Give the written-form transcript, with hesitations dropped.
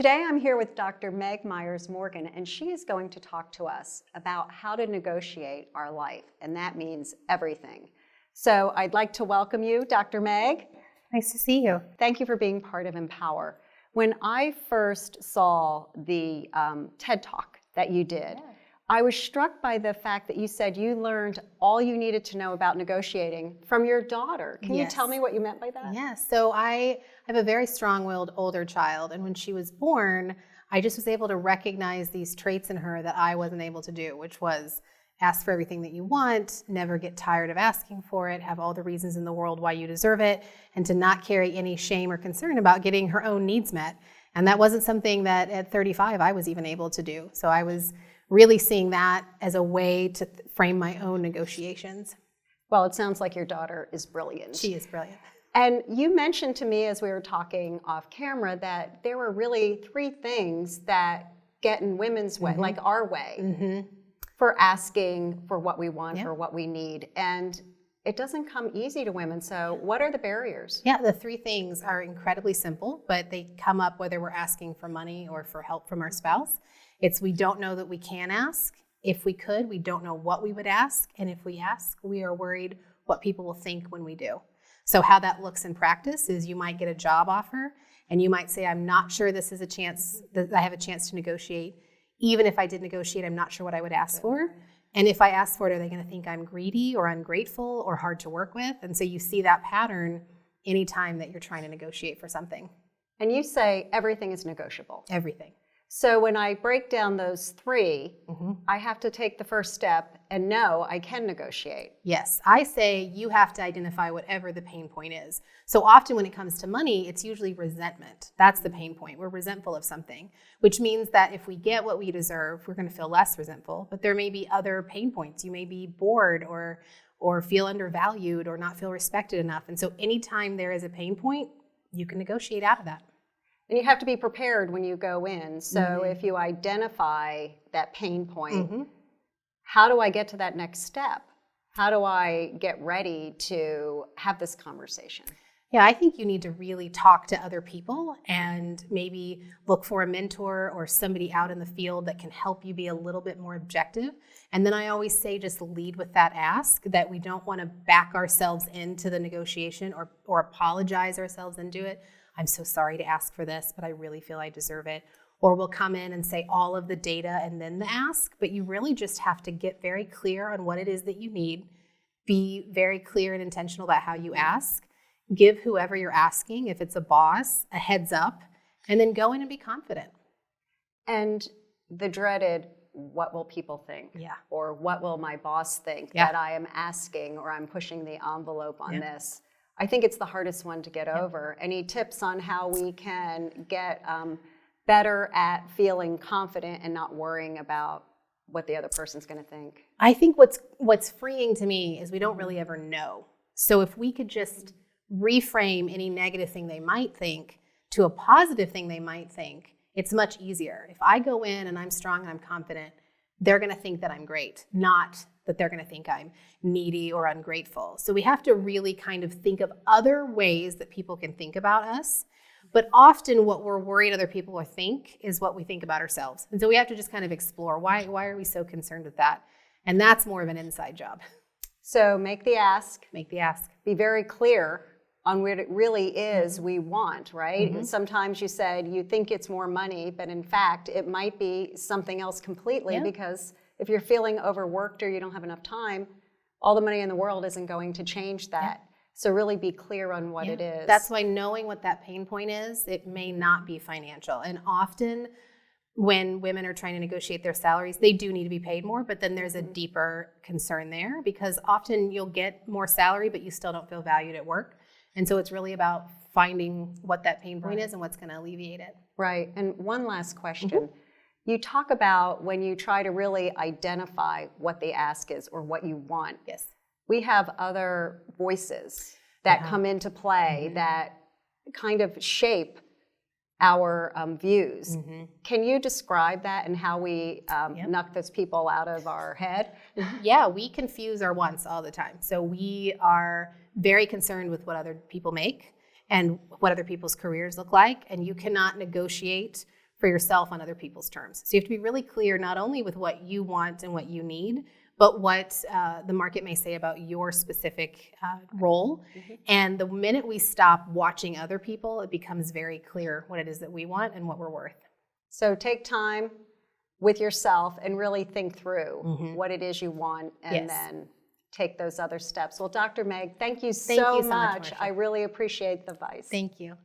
Today I'm here with Dr. Meg Myers Morgan, and she is going to talk to us about how to negotiate our life, and that means everything. So I'd like to welcome you, Dr. Meg. Nice to see you. Thank you for being part of mPower. When I first saw the TED Talk that you did, I was struck by the fact that you said you learned all you needed to know about negotiating from your daughter. Can you tell me what you meant by that? Yes. So I have a very strong-willed older child, and when she was born, I just was able to recognize these traits in her that I wasn't able to do, which was ask for everything that you want, never get tired of asking for it, have all the reasons in the world why you deserve it, and to not carry any shame or concern about getting her own needs met. And that wasn't something that at 35 I was even able to do. So I was really seeing that as a way to frame my own negotiations. Well, it sounds like your daughter is brilliant. She is brilliant. And you mentioned to me as we were talking off camera that there were really three things that get in women's way, like our way, for asking for what we want or what we need. And it doesn't come easy to women. So what are the barriers? Yeah, the three things are incredibly simple, but they come up whether we're asking for money or for help from our spouse. It's we don't know that we can ask. If we could, we don't know what we would ask. And if we ask, we are worried what people will think when we do. So how that looks in practice is you might get a job offer and you might say, I'm not sure this is a chance that I have a chance to negotiate. Even if I did negotiate, I'm not sure what I would ask for. And if I ask for it, are they going to think I'm greedy or ungrateful or hard to work with? And so you see that pattern anytime that you're trying to negotiate for something. And you say everything is negotiable. Everything. So when I break down those three, I have to take the first step and know I can negotiate. Yes, I say you have to identify whatever the pain point is. So often when it comes to money, it's usually resentment. That's the pain point. We're resentful of something, which means that if we get what we deserve, we're going to feel less resentful. But there may be other pain points. You may be bored or feel undervalued or not feel respected enough. And so anytime there is a pain point, you can negotiate out of that. And you have to be prepared when you go in. So if you identify that pain point, how do I get to that next step? How do I get ready to have this conversation? Yeah, I think you need to really talk to other people and maybe look for a mentor or somebody out in the field that can help you be a little bit more objective. And then I always say just lead with that ask, that we don't want to back ourselves into the negotiation or apologize ourselves into it. I'm so sorry to ask for this, but I really feel I deserve it. Or we'll come in and say all of the data and then the ask, but you really just have to get very clear on what it is that you need, be very clear and intentional about how you ask, give whoever you're asking, if it's a boss, a heads up, and then go in and be confident. And the dreaded, what will people think? Or what will my boss think that I am asking or I'm pushing the envelope on this? I think it's the hardest one to get over. Any tips on how we can get better at feeling confident and not worrying about what the other person's going to think? I think what's freeing to me is we don't really ever know. So if we could just reframe any negative thing they might think to a positive thing they might think, it's much easier. If I go in and I'm strong and I'm confident, they're going to think that I'm great, not that they're going to think I'm needy or ungrateful. So we have to really kind of think of other ways that people can think about us. But often what we're worried other people will think is what we think about ourselves. And so we have to just kind of explore, why are we so concerned with that? And that's more of an inside job. So make the ask. Make the ask. Be very clear on what it really is we want, right? Sometimes you said you think it's more money, but in fact, it might be something else completely because if you're feeling overworked or you don't have enough time, all the money in the world isn't going to change that. So really be clear on what it is. That's why knowing what that pain point is, it may not be financial. And often when women are trying to negotiate their salaries, they do need to be paid more, but then there's a deeper concern there because often you'll get more salary, but you still don't feel valued at work. And so it's really about finding what that pain point is and what's going to alleviate it. Right. And one last question. You talk about when you try to really identify what the ask is or what you want. Yes. We have other voices that come into play that kind of shape our views. Can you describe that and how we knock those people out of our head? Yeah, we confuse our wants all the time. So we are very concerned with what other people make and what other people's careers look like. And you cannot negotiate for yourself on other people's terms. So you have to be really clear not only with what you want and what you need, but what the market may say about your specific role. And the minute we stop watching other people, it becomes very clear what it is that we want and what we're worth. So take time with yourself and really think through what it is you want, and then take those other steps. Well, Dr. Meg, thank you so much. I really appreciate the advice. Thank you.